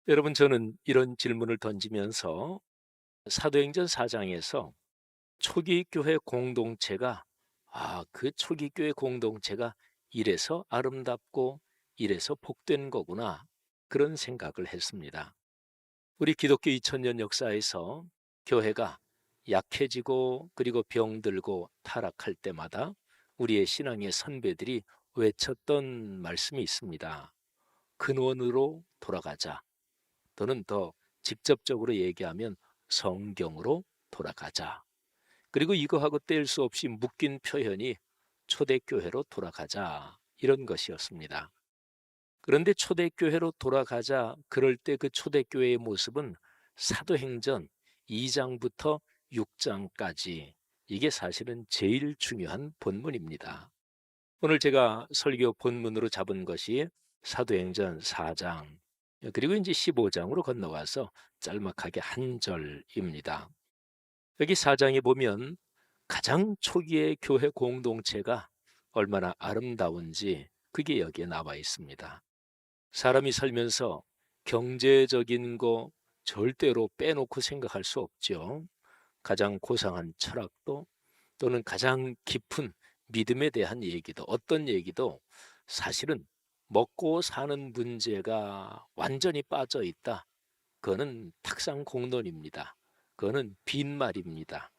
여러분, 저는 이런 질문을 던지면서 사도행전 4장에서 초기 교회 공동체가 그 초기 교회 공동체가 이래서 아름답고 이래서 복된 거구나, 그런 생각을 했습니다. 우리 기독교 2000년 역사에서 교회가 약해지고 그리고 병들고 타락할 때마다 우리의 신앙의 선배들이 외쳤던 말씀이 있습니다. 근원으로 돌아가자. 또는 더 직접적으로 얘기하면 성경으로 돌아가자. 그리고 이거하고 뗄 수 없이 묶인 표현이 초대교회로 돌아가자, 이런 것이었습니다. 그런데 초대교회로 돌아가자 그럴 때 그 초대교회의 모습은 사도행전 2장부터 6장까지, 이게 사실은 제일 중요한 본문입니다. 오늘 제가 설교 본문으로 잡은 것이 사도행전 4장, 그리고 이제 15장으로 건너가서 짤막하게 한 절입니다. 여기 4장에 보면 가장 초기의 교회 공동체가 얼마나 아름다운지 그게 여기에 나와 있습니다. 사람이 살면서 경제적인 거 절대로 빼놓고 생각할 수 없죠. 가장 고상한 철학도, 또는 가장 깊은 믿음에 대한 얘기도, 어떤 얘기도 사실은 먹고 사는 문제가 완전히 빠져 있다, 그거는 탁상 공론입니다. 그거는 빈말입니다.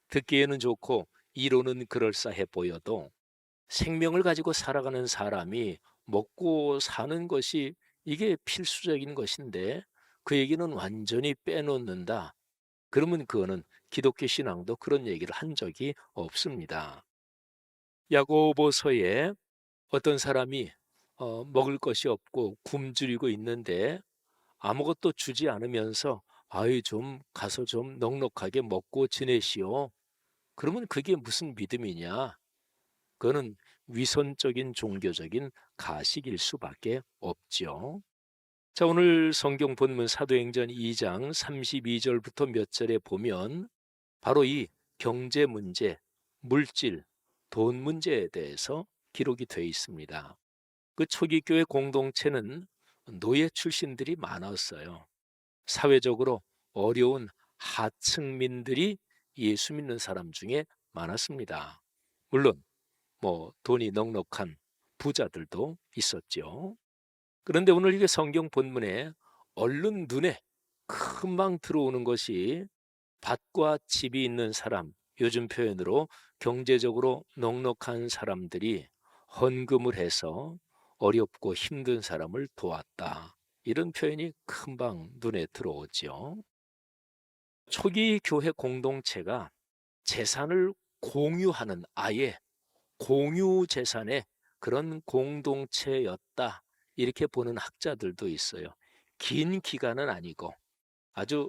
듣기에는 좋고 이론은 그럴싸해 보여도 생명을 가지고 살아가는 사람이 먹고 사는 것이 이게 필수적인 것인데 그 얘기는 완전히 빼놓는다, 그러면 그거는 기독교 신앙도 그런 얘기를 한 적이 없습니다. 야고보서에 어떤 사람이 먹을 것이 없고 굶주리고 있는데 아무것도 주지 않으면서 아이 좀 가서 좀 넉넉하게 먹고 지내시오. 그러면 그게 무슨 믿음이냐? 그거는 위선적인 종교적인 가식일 수밖에 없죠. 자, 오늘 성경 본문 사도행전 2장 32절부터 몇 절에 보면 바로 이 경제 문제, 물질, 돈 문제에 대해서 기록이 되어 있습니다. 그 초기 교회 공동체는 노예 출신들이 많았어요. 사회적으로 어려운 하층민들이 예수 믿는 사람 중에 많았습니다. 물론 돈이 넉넉한 부자들도 있었죠. 그런데 오늘 이게 성경 본문에 얼른 눈에 금방 들어오는 것이 밭과 집이 있는 사람, 요즘 표현으로 경제적으로 넉넉한 사람들이 헌금을 해서 어렵고 힘든 사람을 도왔다, 이런 표현이 금방 눈에 들어오죠. 초기 교회 공동체가 재산을 공유하는, 아예 공유 재산의 그런 공동체였다, 이렇게 보는 학자들도 있어요. 긴 기간은 아니고 아주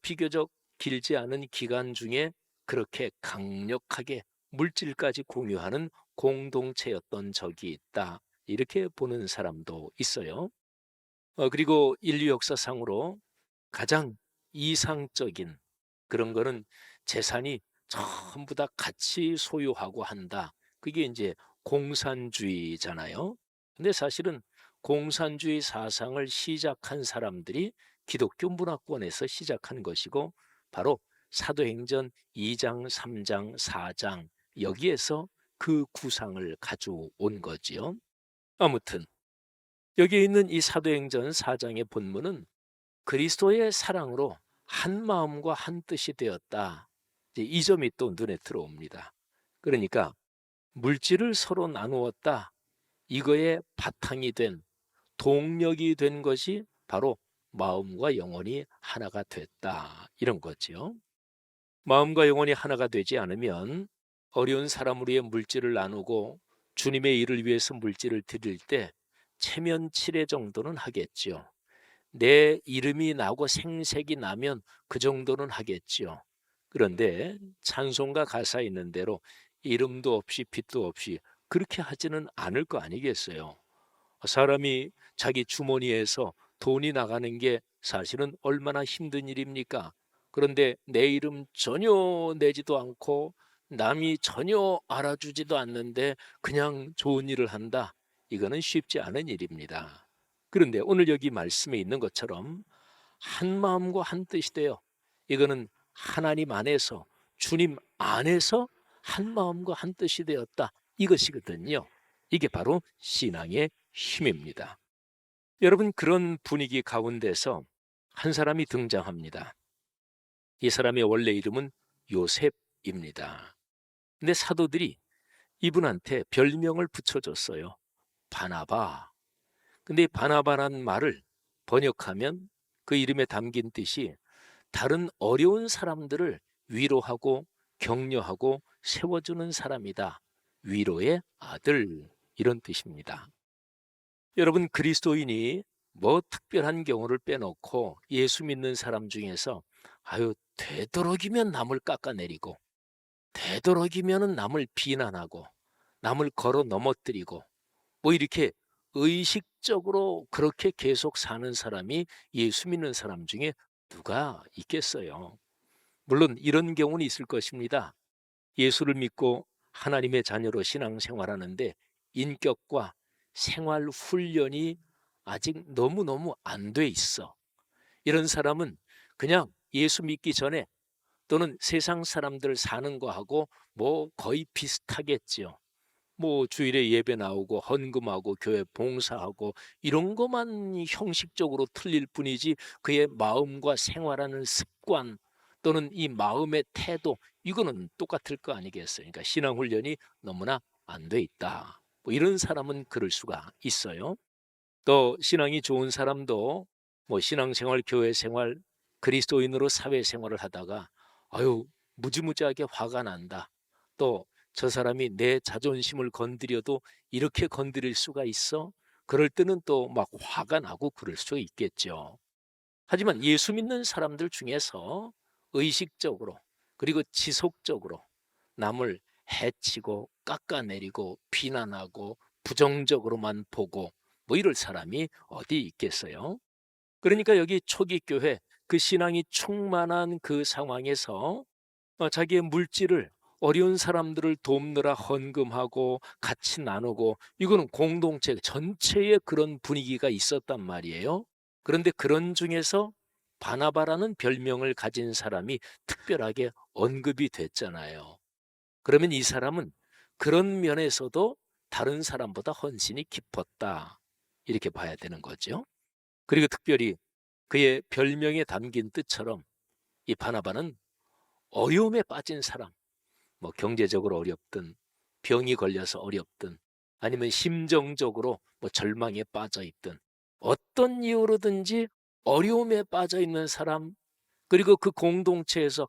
비교적 길지 않은 기간 중에 그렇게 강력하게 물질까지 공유하는 공동체였던 적이 있다, 이렇게 보는 사람도 있어요. 그리고 인류 역사상으로 가장 이상적인 그런 거는 재산이 전부 다 같이 소유하고 한다, 그게 이제 공산주의잖아요. 근데 사실은 공산주의 사상을 시작한 사람들이 기독교 문화권에서 시작한 것이고 바로 사도행전 2장, 3장, 4장, 여기에서 그 구상을 가져온 거지요. 아무튼 여기에 있는 이 사도행전 4장의 본문은 그리스도의 사랑으로 한 마음과 한 뜻이 되었다, 이제 이 점이 또 눈에 들어옵니다. 그러니까 물질을 서로 나누었다, 이거의 바탕이 된, 동력이 된 것이 바로 마음과 영혼이 하나가 됐다, 이런 거지요. 마음과 영혼이 하나가 되지 않으면 어려운 사람을 위해 물질을 나누고 주님의 일을 위해서 물질을 드릴 때 체면치레 정도는 하겠지요. 내 이름이 나고 생색이 나면 그 정도는 하겠지요. 그런데 찬송가 가사 있는 대로 이름도 없이 빛도 없이 그렇게 하지는 않을 거 아니겠어요. 사람이 자기 주머니에서 돈이 나가는 게 사실은 얼마나 힘든 일입니까? 그런데 내 이름 전혀 내지도 않고 남이 전혀 알아주지도 않는데 그냥 좋은 일을 한다, 이거는 쉽지 않은 일입니다. 그런데 오늘 여기 말씀에 있는 것처럼 한 마음과 한 뜻이 되어, 이거는 하나님 안에서, 주님 안에서 한 마음과 한 뜻이 되었다, 이것이거든요. 이게 바로 신앙의 힘입니다. 여러분, 그런 분위기 가운데서 한 사람이 등장합니다. 이 사람의 원래 이름은 요셉입니다. 근데 사도들이 이분한테 별명을 붙여줬어요. 바나바. 근데 이 바나바라는 말을 번역하면 그 이름에 담긴 뜻이 다른 어려운 사람들을 위로하고 격려하고 세워주는 사람이다. 위로의 아들, 이런 뜻입니다. 여러분, 그리스도인이 뭐 특별한 경우를 빼놓고 예수 믿는 사람 중에서 되도록이면 남을 깎아내리고, 되도록이면 남을 비난하고, 남을 걸어 넘어뜨리고, 뭐 이렇게 의식적으로 그렇게 계속 사는 사람이 예수 믿는 사람 중에 누가 있겠어요? 물론 이런 경우는 있을 것입니다. 예수를 믿고 하나님의 자녀로 신앙생활하는데 인격과 생활 훈련이 아직 너무너무 안 돼 있어. 이런 사람은 그냥 예수 믿기 전에 또는 세상 사람들 사는 거하고 뭐 거의 비슷하겠지요. 뭐 주일에 예배 나오고 헌금하고 교회 봉사하고 이런 것만 형식적으로 틀릴 뿐이지, 그의 마음과 생활하는 습관 또는 이 마음의 태도, 이거는 똑같을 거 아니겠어요. 그러니까 신앙 훈련이 너무나 안 돼 있다, 뭐 이런 사람은 그럴 수가 있어요. 또 신앙이 좋은 사람도 뭐 신앙생활, 교회생활, 그리스도인으로 사회생활을 하다가 무지무지하게 화가 난다, 또 저 사람이 내 자존심을 건드려도 이렇게 건드릴 수가 있어? 그럴 때는 또 막 화가 나고 그럴 수 있겠죠. 하지만 예수 믿는 사람들 중에서 의식적으로 그리고 지속적으로 남을 해치고 깎아내리고 비난하고 부정적으로만 보고 뭐 이럴 사람이 어디 있겠어요? 그러니까 여기 초기 교회, 그 신앙이 충만한 그 상황에서 자기의 물질을 어려운 사람들을 돕느라 헌금하고 같이 나누고, 이거는 공동체 전체에 그런 분위기가 있었단 말이에요. 그런데 그런 중에서 바나바라는 별명을 가진 사람이 특별하게 언급이 됐잖아요. 그러면 이 사람은 그런 면에서도 다른 사람보다 헌신이 깊었다, 이렇게 봐야 되는 거죠. 그리고 특별히 그의 별명에 담긴 뜻처럼 이 바나바는 어려움에 빠진 사람, 뭐 경제적으로 어렵든 병이 걸려서 어렵든 아니면 심정적으로 뭐 절망에 빠져 있든 어떤 이유로든지 어려움에 빠져 있는 사람, 그리고 그 공동체에서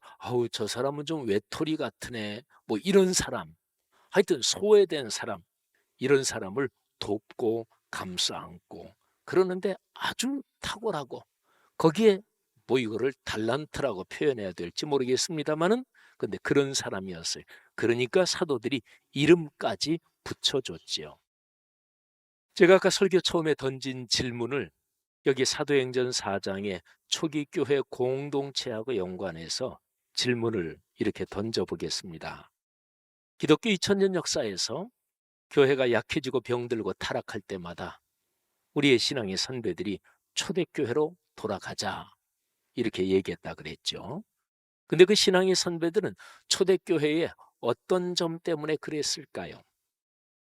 저 사람은 좀 외톨이 같으네, 뭐 이런 사람, 하여튼 소외된 사람, 이런 사람을 돕고 감싸 안고 그러는데 아주 탁월하고, 거기에 뭐 이거를 달란트라고 표현해야 될지 모르겠습니다만은 근데 그런 사람이었어요. 그러니까 사도들이 이름까지 붙여줬지요. 제가 아까 설교 처음에 던진 질문을 여기 사도행전 4장의 초기 교회 공동체하고 연관해서 질문을 이렇게 던져보겠습니다. 기독교 2000년 역사에서 교회가 약해지고 병들고 타락할 때마다 우리의 신앙의 선배들이 초대교회로 돌아가자, 이렇게 얘기했다 그랬죠. 근데 그 신앙의 선배들은 초대교회의 어떤 점 때문에 그랬을까요?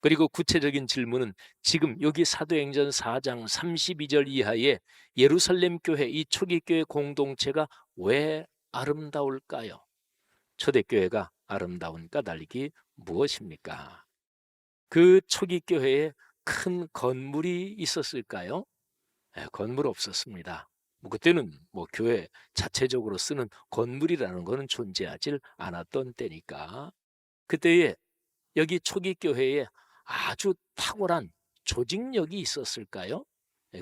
그리고 구체적인 질문은 지금 여기 사도행전 4장 32절 이하의 예루살렘 교회, 이 초기 교회 공동체가 왜 아름다울까요? 초대교회가 아름다운 까닭이 무엇입니까? 그 초기 교회에 큰 건물이 있었을까요? 건물 없었습니다. 뭐 그때는 뭐 교회 자체적으로 쓰는 건물이라는 것은 존재하지 않았던 때니까. 그때에 여기 초기 교회에 아주 탁월한 조직력이 있었을까요?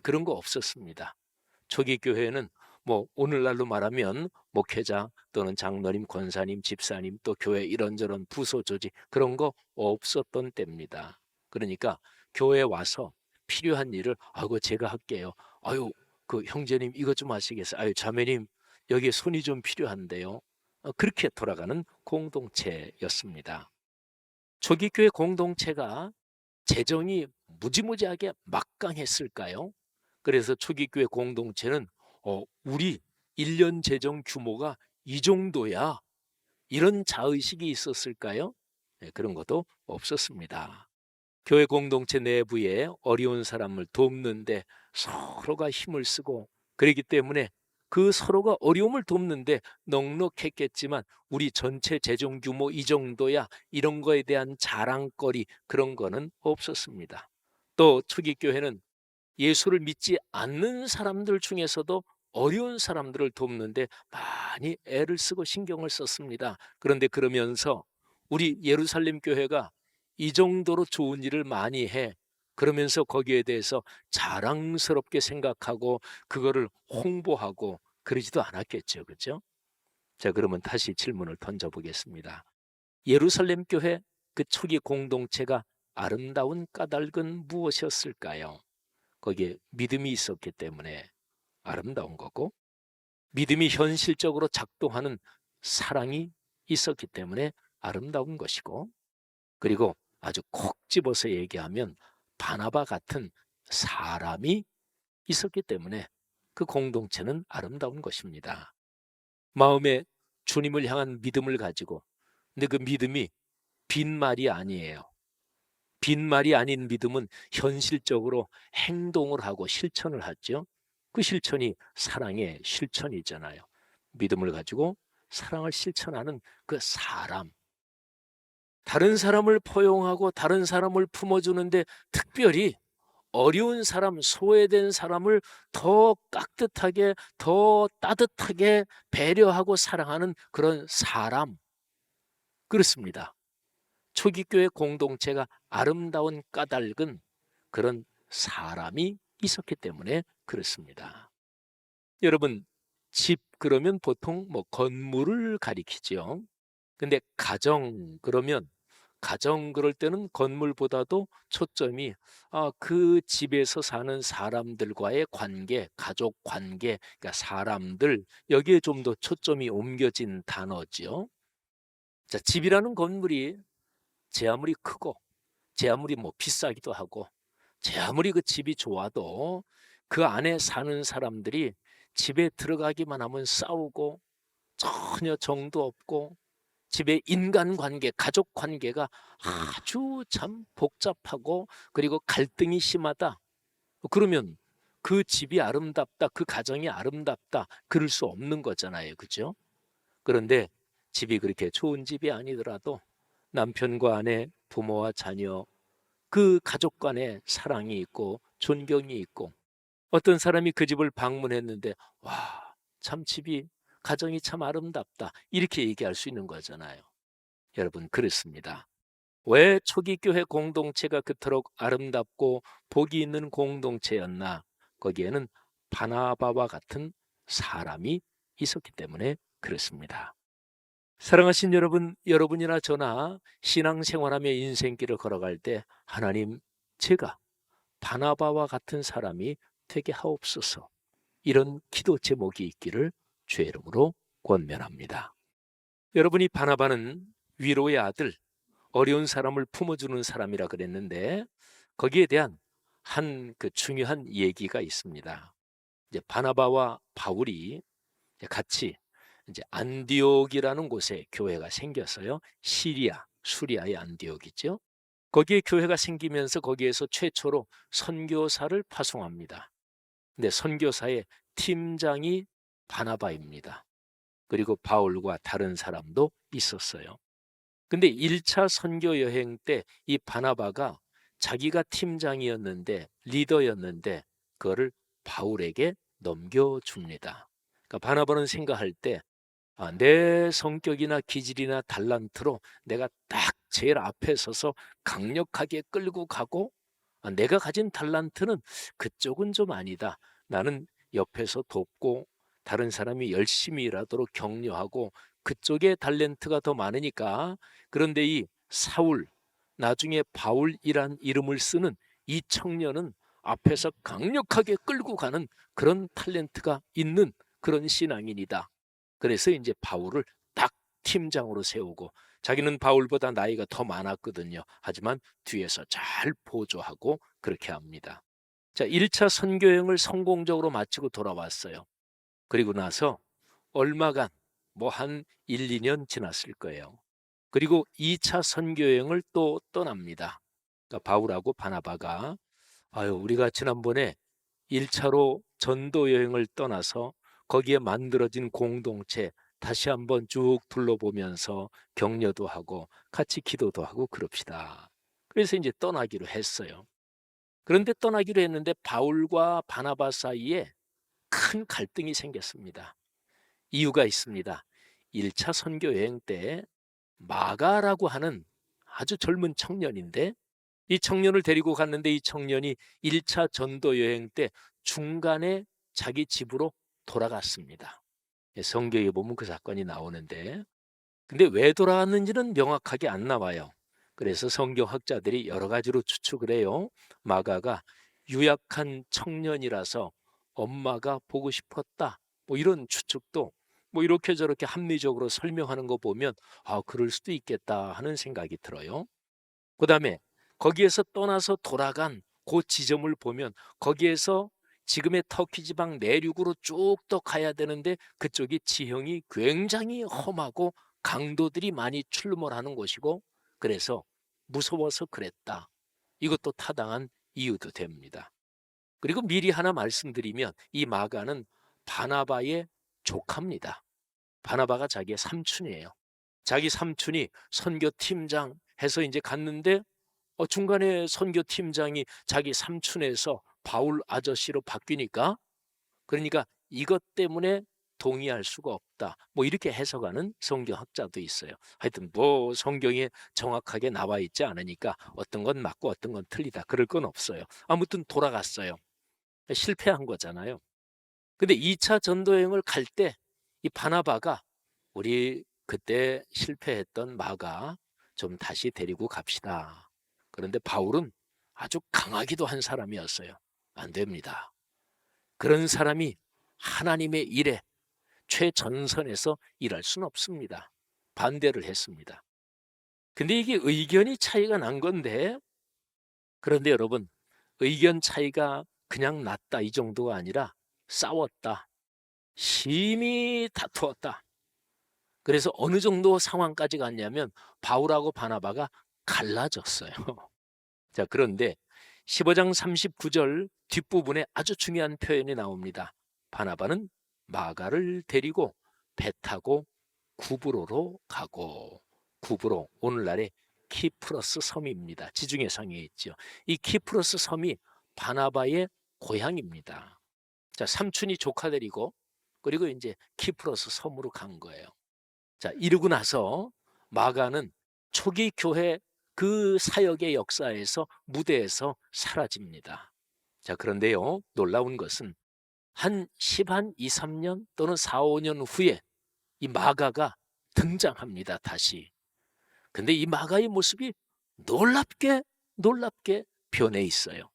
그런 거 없었습니다. 초기 교회는 뭐 오늘날로 말하면 목회자 또는 장로님, 권사님, 집사님, 또 교회 이런저런 부서 조직, 그런 거 없었던 때입니다. 그러니까 교회에 와서 필요한 일을 제가 할게요. 그 형제님 이것 좀 하시겠어요? 자매님 여기에 손이 좀 필요한데요. 그렇게 돌아가는 공동체였습니다. 초기 교회 공동체가 재정이 무지무지하게 막강했을까요? 그래서 초기 교회 공동체는 우리 1년 재정 규모가 이 정도야. 이런 자의식이 있었을까요? 네, 그런 것도 없었습니다. 교회 공동체 내부에 어려운 사람을 돕는데 서로가 힘을 쓰고 그렇기 때문에 그 서로가 어려움을 돕는데 넉넉했겠지만 우리 전체 재정 규모 이 정도야 이런 거에 대한 자랑거리 그런 거는 없었습니다. 또 초기 교회는 예수를 믿지 않는 사람들 중에서도 어려운 사람들을 돕는데 많이 애를 쓰고 신경을 썼습니다. 그런데 그러면서 우리 예루살렘 교회가 이 정도로 좋은 일을 많이 해. 그러면서 거기에 대해서 자랑스럽게 생각하고 그거를 홍보하고 그러지도 않았겠죠. 그렇죠? 자, 그러면 다시 질문을 던져보겠습니다. 예루살렘 교회 그 초기 공동체가 아름다운 까닭은 무엇이었을까요? 거기에 믿음이 있었기 때문에 아름다운 거고 믿음이 현실적으로 작동하는 사랑이 있었기 때문에 아름다운 것이고 그리고 아주 콕 집어서 얘기하면 바나바 같은 사람이 있었기 때문에 그 공동체는 아름다운 것입니다. 마음에 주님을 향한 믿음을 가지고 근데 그 믿음이 빈말이 아니에요. 빈말이 아닌 믿음은 현실적으로 행동을 하고 실천을 하죠. 그 실천이 사랑의 실천이잖아요. 믿음을 가지고 사랑을 실천하는 그 사람. 다른 사람을 포용하고 다른 사람을 품어주는데 특별히 어려운 사람, 소외된 사람을 더 깍듯하게, 더 따뜻하게 배려하고 사랑하는 그런 사람. 그렇습니다. 초기 교회 공동체가 아름다운 까닭은 그런 사람이 있었기 때문에 그렇습니다. 여러분, 집 그러면 보통 뭐 건물을 가리키죠. 근데 가정 그럴 때는 건물보다도 초점이 그 집에서 사는 사람들과의 관계, 가족 관계, 그러니까 사람들 여기에 좀 더 초점이 옮겨진 단어죠. 자, 집이라는 건물이 제 아무리 크고 제 아무리 뭐 비싸기도 하고 제 아무리 그 집이 좋아도 그 안에 사는 사람들이 집에 들어가기만 하면 싸우고 전혀 정도 없고 집의 인간관계, 가족관계가 아주 참 복잡하고 그리고 갈등이 심하다. 그러면 그 집이 아름답다, 그 가정이 아름답다 그럴 수 없는 거잖아요. 그죠? 그런데 집이 그렇게 좋은 집이 아니더라도 남편과 아내, 부모와 자녀 그 가족 간에 사랑이 있고 존경이 있고 어떤 사람이 그 집을 방문했는데 와, 참 집이 가정이 참 아름답다 이렇게 얘기할 수 있는 거잖아요. 여러분 그렇습니다. 왜 초기 교회 공동체가 그토록 아름답고 복이 있는 공동체였나? 거기에는 바나바와 같은 사람이 있었기 때문에 그렇습니다. 사랑하신 여러분, 여러분이나 저나 신앙생활하며 인생길을 걸어갈 때 하나님, 제가 바나바와 같은 사람이 되게 하옵소서. 이런 기도 제목이 있기를 주의 이름으로 권면합니다. 여러분이 바나바는 위로의 아들, 어려운 사람을 품어주는 사람이라 그랬는데 거기에 대한 한 그 중요한 얘기가 있습니다. 이제 바나바와 바울이 같이 이제 안디옥이라는 곳에 교회가 생겼어요. 시리아, 수리아의 안디옥이죠. 거기에 교회가 생기면서 거기에서 최초로 선교사를 파송합니다. 근데 선교사의 팀장이 바나바입니다. 그리고 바울과 다른 사람도 있었어요. 근데 1차 선교 여행 때 이 바나바가 자기가 팀장이었는데 리더였는데 그거를 바울에게 넘겨줍니다. 그러니까 바나바는 생각할 때 내 성격이나 기질이나 달란트로 내가 딱 제일 앞에 서서 강력하게 끌고 가고 내가 가진 달란트는 그쪽은 좀 아니다. 나는 옆에서 돕고 다른 사람이 열심히 일하도록 격려하고 그쪽에 탤런트가 더 많으니까 그런데 이 사울 나중에 바울이란 이름을 쓰는 이 청년은 앞에서 강력하게 끌고 가는 그런 탤런트가 있는 그런 신앙인이다. 그래서 이제 바울을 딱 팀장으로 세우고 자기는 바울보다 나이가 더 많았거든요. 하지만 뒤에서 잘 보조하고 그렇게 합니다. 자, 1차 선교 여행을 성공적으로 마치고 돌아왔어요. 그리고 나서 얼마간 한 1, 2년 지났을 거예요. 그리고 2차 선교 여행을 또 떠납니다. 그러니까 바울하고 바나바가 우리가 지난번에 1차로 전도 여행을 떠나서 거기에 만들어진 공동체 다시 한번 쭉 둘러보면서 격려도 하고 같이 기도도 하고 그럽시다. 그래서 이제 떠나기로 했어요. 그런데 떠나기로 했는데 바울과 바나바 사이에 큰 갈등이 생겼습니다. 이유가 있습니다. 1차 선교 여행 때 마가라고 하는 아주 젊은 청년인데, 이 청년을 데리고 갔는데 이 청년이 1차 전도 여행 때 중간에 자기 집으로 돌아갔습니다. 성경에 보면 그 사건이 나오는데, 근데 왜 돌아갔는지는 명확하게 안 나와요. 그래서 성경학자들이 여러 가지로 추측을 해요. 마가가 유약한 청년이라서 엄마가 보고 싶었다, 이런 추측도 이렇게 저렇게 합리적으로 설명하는 거 보면 그럴 수도 있겠다 하는 생각이 들어요. 그 다음에 거기에서 떠나서 돌아간 그 지점을 보면 거기에서 지금의 터키 지방 내륙으로 쭉 더 가야 되는데 그쪽이 지형이 굉장히 험하고 강도들이 많이 출몰하는 곳이고, 그래서 무서워서 그랬다. 이것도 타당한 이유도 됩니다. 그리고 미리 하나 말씀드리면 이 마가는 바나바의 조카입니다. 바나바가 자기의 삼촌이에요. 자기 삼촌이 선교팀장 해서 이제 갔는데 중간에 선교팀장이 자기 삼촌에서 바울 아저씨로 바뀌니까, 그러니까 이것 때문에 동의할 수가 없다, 이렇게 해석하는 성경학자도 있어요. 하여튼 성경에 정확하게 나와 있지 않으니까 어떤 건 맞고 어떤 건 틀리다 그럴 건 없어요. 아무튼 돌아갔어요. 실패한 거잖아요. 근데 2차 전도여행을 갈 때 이 바나바가 우리 그때 실패했던 마가 좀 다시 데리고 갑시다. 그런데 바울은 아주 강하기도 한 사람이었어요. 안 됩니다. 그런 사람이 하나님의 일에 최전선에서 일할 수는 없습니다. 반대를 했습니다. 근데 이게 의견이 차이가 난 건데, 그런데 여러분, 의견 차이가 그냥 났다 이 정도가 아니라 싸웠다, 심히 다투었다. 그래서 어느 정도 상황까지 갔냐면 바울하고 바나바가 갈라졌어요. 자, 그런데 15장 39절 뒷부분에 아주 중요한 표현이 나옵니다. 바나바는 마가를 데리고 배 타고 구브로로 가고, 구브로 오늘날의 키프로스 섬입니다. 지중해 상에 있죠. 이 키프로스 섬이 바나바의 고향입니다. 자, 삼촌이 조카 데리고 그리고 이제 키프로스 섬으로 간 거예요. 자, 이러고 나서 마가는 초기 교회 그 사역의 역사에서 무대에서 사라집니다. 자, 그런데요, 놀라운 것은 한 2, 3년 또는 4, 5년 후에 이 마가가 등장합니다, 다시. 근데 이 마가의 모습이 놀랍게 변해 있어요.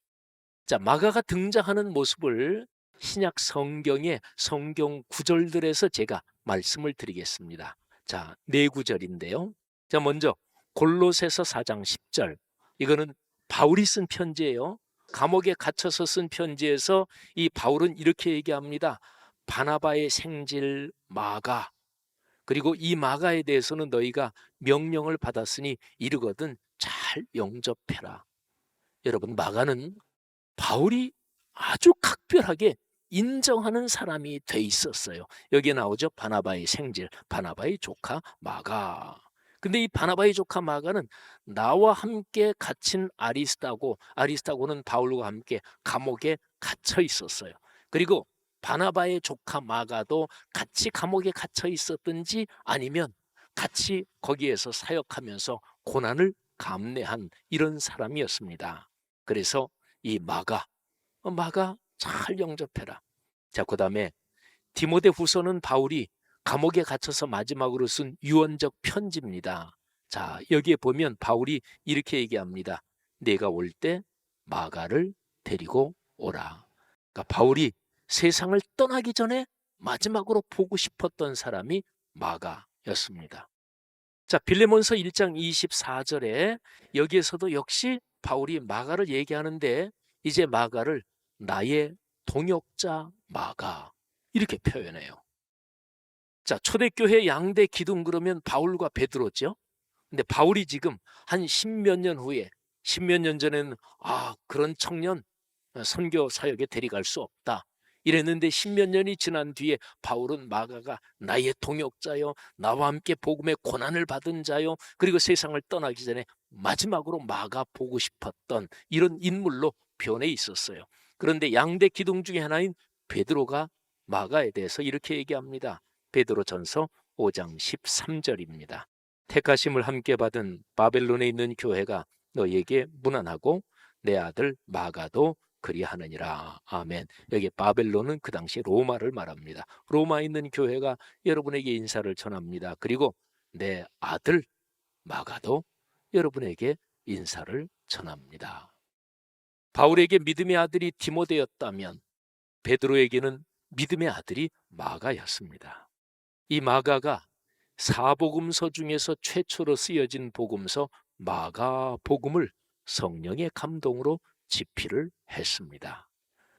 자, 마가가 등장하는 모습을 신약 성경의 성경 구절들에서 제가 말씀을 드리겠습니다. 자, 네 구절인데요. 자, 먼저 골로새서 4장 10절. 이거는 바울이 쓴 편지예요. 감옥에 갇혀서 쓴 편지에서 이 바울은 이렇게 얘기합니다. 바나바의 생질 마가, 그리고 이 마가에 대해서는 너희가 명령을 받았으니 이르거든 잘 영접해라. 여러분, 마가는 바울이 아주 각별하게 인정하는 사람이 돼 있었어요. 여기에 나오죠. 바나바의 생질, 바나바의 조카 마가. 근데 이 바나바의 조카 마가는 나와 함께 갇힌 아리스타고는 바울과 함께 감옥에 갇혀 있었어요. 그리고 바나바의 조카 마가도 같이 감옥에 갇혀 있었든지 아니면 같이 거기에서 사역하면서 고난을 감내한 이런 사람이었습니다. 그래서 이 마가 잘 영접해라. 자, 그 다음에 디모데 후서는 바울이 감옥에 갇혀서 마지막으로 쓴 유언적 편지입니다. 자, 여기에 보면 바울이 이렇게 얘기합니다. 내가 올 때 마가를 데리고 오라. 그러니까 바울이 세상을 떠나기 전에 마지막으로 보고 싶었던 사람이 마가였습니다. 자, 빌레몬서 1장 24절에 여기에서도 역시 바울이 마가를 얘기하는데 이제 마가를 나의 동역자 마가 이렇게 표현해요. 자, 초대교회 양대 기둥 그러면 바울과 베드로죠. 근데 바울이 지금 한 십몇 년 후에, 십몇 년 전에는 그런 청년 선교 사역에 데려갈 수 없다 이랬는데, 십몇 년이 지난 뒤에 바울은 마가가 나의 동역자요, 나와 함께 복음의 고난을 받은 자요, 그리고 세상을 떠나기 전에 마지막으로 마가 보고 싶었던 이런 인물로 변해 있었어요. 그런데 양대 기둥 중에 하나인 베드로가 마가에 대해서 이렇게 얘기합니다. 베드로전서 5장 13절입니다. 택하심을 함께 받은 바벨론에 있는 교회가 너희에게 문안하고 내 아들 마가도 그리하느니라. 아멘. 여기 바벨론은 그 당시 로마를 말합니다. 로마에 있는 교회가 여러분에게 인사를 전합니다. 그리고 내 아들 마가도 여러분에게 인사를 전합니다. 바울에게 믿음의 아들이 디모데였다면 베드로에게는 믿음의 아들이 마가였습니다. 이 마가가 사복음서 중에서 최초로 쓰여진 복음서 마가복음을 성령의 감동으로 집필을 했습니다.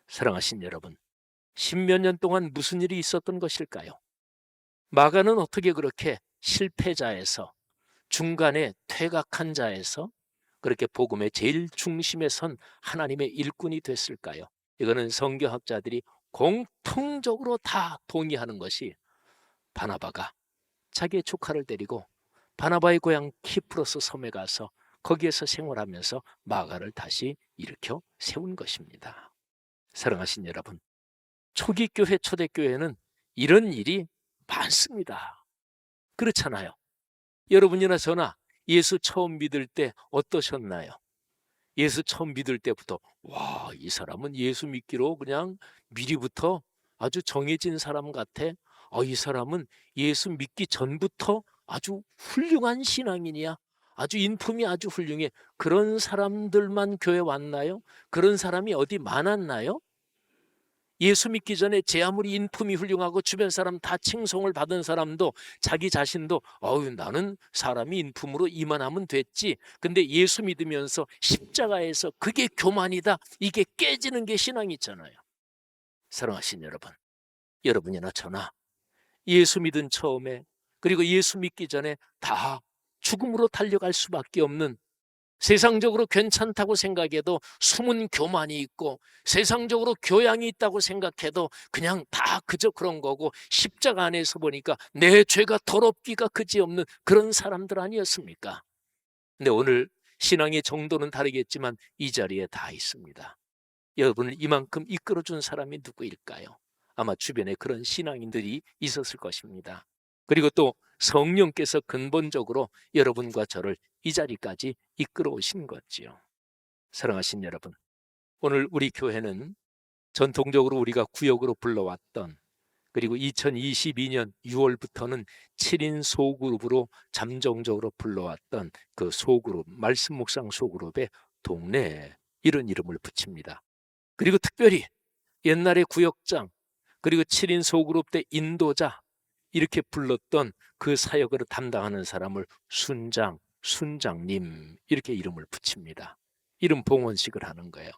사랑하신 여러분, 십몇 년 동안 무슨 일이 있었던 것일까요? 마가는 어떻게 그렇게 실패자에서, 중간에 퇴각한 자에서 그렇게 복음의 제일 중심에 선 하나님의 일꾼이 됐을까요? 이거는 성경학자들이 공통적으로 다 동의하는 것이, 바나바가 자기의 조카를 데리고 바나바의 고향 키프로스 섬에 가서 거기에서 생활하면서 마가를 다시 일으켜 세운 것입니다. 사랑하신 여러분, 초기 교회, 초대교회는 이런 일이 많습니다. 그렇잖아요. 여러분이나 저나 예수 처음 믿을 때 어떠셨나요? 예수 처음 믿을 때부터 이 사람은 예수 믿기로 그냥 미리부터 아주 정해진 사람 같아. 이 사람은 예수 믿기 전부터 아주 훌륭한 신앙인이야. 아주 인품이 아주 훌륭해. 그런 사람들만 교회 왔나요? 그런 사람이 어디 많았나요? 예수 믿기 전에 제 아무리 인품이 훌륭하고 주변 사람 다 칭송을 받은 사람도 자기 자신도 나는 사람이 인품으로 이만하면 됐지. 근데 예수 믿으면서 십자가에서 그게 교만이다, 이게 깨지는 게 신앙이 있잖아요. 사랑하신 여러분, 여러분이나 저나 예수 믿은 처음에, 그리고 예수 믿기 전에 다 죽음으로 달려갈 수밖에 없는, 세상적으로 괜찮다고 생각해도 숨은 교만이 있고, 세상적으로 교양이 있다고 생각해도 그냥 다 그저 그런 거고, 십자가 안에서 보니까 내 죄가 더럽기가 그지없는 그런 사람들 아니었습니까? 근데 오늘 신앙의 정도는 다르겠지만 이 자리에 다 있습니다. 여러분을 이만큼 이끌어준 사람이 누구일까요? 아마 주변에 그런 신앙인들이 있었을 것입니다. 그리고 또 성령께서 근본적으로 여러분과 저를 이 자리까지 이끌어 오신 거지요. 사랑하신 여러분, 오늘 우리 교회는 전통적으로 우리가 구역으로 불러왔던, 그리고 2022년 6월부터는 7인 소그룹으로 잠정적으로 불러왔던 그 소그룹, 말씀 묵상 소그룹의 동네, 이런 이름을 붙입니다. 그리고 특별히 옛날에 구역장, 그리고 7인 소그룹 때 인도자, 이렇게 불렀던 그 사역을 담당하는 사람을 순장, 순장님, 이렇게 이름을 붙입니다. 이름 봉헌식을 하는 거예요.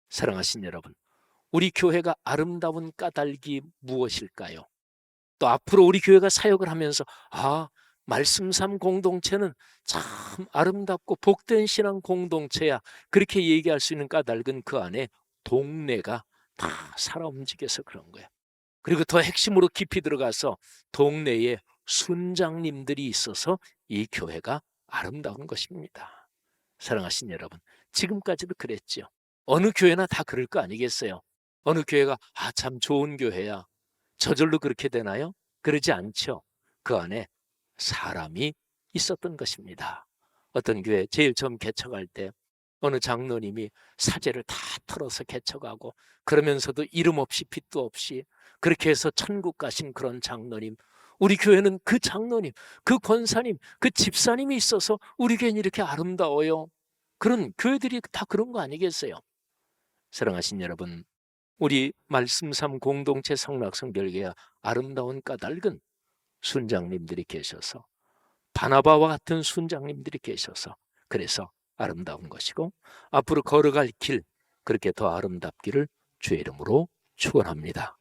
사랑하신 여러분, 우리 교회가 아름다운 까닭이 무엇일까요? 또 앞으로 우리 교회가 사역을 하면서 말씀삼 공동체는 참 아름답고 복된 신앙 공동체야, 그렇게 얘기할 수 있는 까닭은 그 안에 동네가 다 살아 움직여서 그런 거예요. 그리고 더 핵심으로 깊이 들어가서 동네에 순장님들이 있어서 이 교회가 아름다운 것입니다. 사랑하신 여러분, 지금까지도 그랬죠. 어느 교회나 다 그럴 거 아니겠어요? 어느 교회가 참 좋은 교회야, 저절로 그렇게 되나요? 그러지 않죠. 그 안에 사람이 있었던 것입니다. 어떤 교회 제일 처음 개척할 때 어느 장로님이 사제를 다 털어서 개척하고, 그러면서도 이름 없이 빚도 없이 그렇게 해서 천국 가신 그런 장로님, 우리 교회는 그 장로님, 그 권사님, 그 집사님이 있어서 우리 교회는 이렇게 아름다워요. 그런 교회들이 다 그런 거 아니겠어요? 사랑하신 여러분, 우리 말씀삼 공동체 성락성결교회 아름다운 까닭은 순장님들이 계셔서, 바나바와 같은 순장님들이 계셔서 그래서 아름다운 것이고, 앞으로 걸어갈 길, 그렇게 더 아름답기를 주의 이름으로 축원합니다.